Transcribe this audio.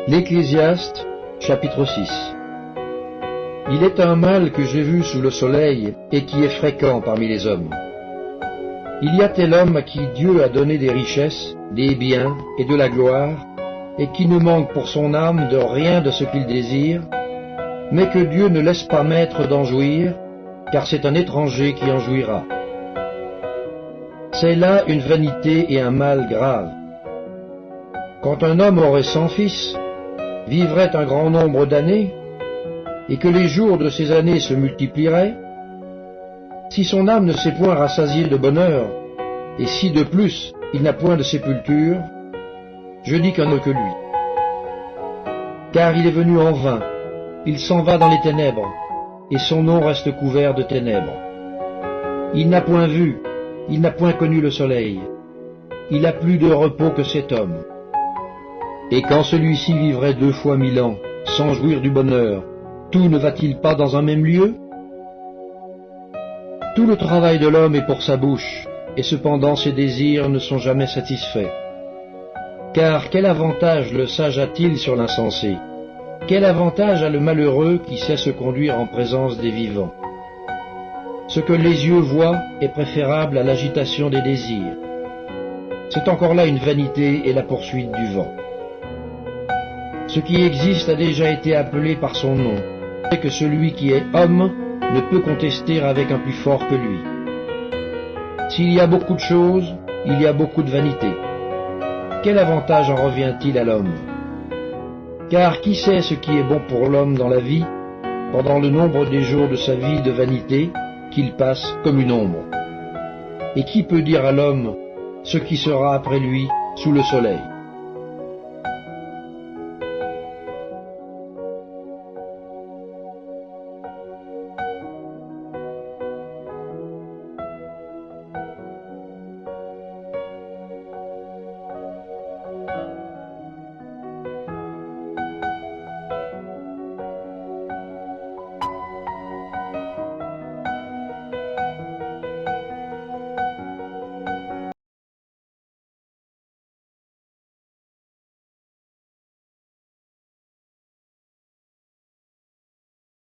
L'Ecclésiaste, chapitre 6. Il est un mal que j'ai vu sous le soleil et qui est fréquent parmi les hommes. Il y a tel homme à qui Dieu a donné des richesses, des biens et de la gloire, et qui ne manque pour son âme de rien de ce qu'il désire, mais que Dieu ne laisse pas maître d'en jouir, car c'est un étranger qui en jouira. C'est là une vanité et un mal grave. Quand un homme aurait 100 fils, vivrait un grand nombre d'années, et que les jours de ces années se multiplieraient, si son âme ne s'est point rassasiée de bonheur, et si de plus il n'a point de sépulture, je dis qu'un autre que lui. Car il est venu en vain, il s'en va dans les ténèbres, et son nom reste couvert de ténèbres. Il n'a point vu, il n'a point connu le soleil, il a plus de repos que cet homme. Et quand celui-ci vivrait 2 fois 1000 ans, sans jouir du bonheur, tout ne va-t-il pas dans un même lieu? Tout le travail de l'homme est pour sa bouche, et cependant ses désirs ne sont jamais satisfaits. Car quel avantage le sage a-t-il sur l'insensé? Quel avantage a le malheureux qui sait se conduire en présence des vivants? Ce que les yeux voient est préférable à l'agitation des désirs. C'est encore là une vanité et la poursuite du vent. Ce qui existe a déjà été appelé par son nom, et que celui qui est homme ne peut contester avec un plus fort que lui. S'il y a beaucoup de choses, il y a beaucoup de vanité. Quel avantage en revient-il à l'homme? Car qui sait ce qui est bon pour l'homme dans la vie, pendant le nombre des jours de sa vie de vanité, qu'il passe comme une ombre? Et qui peut dire à l'homme ce qui sera après lui sous le soleil?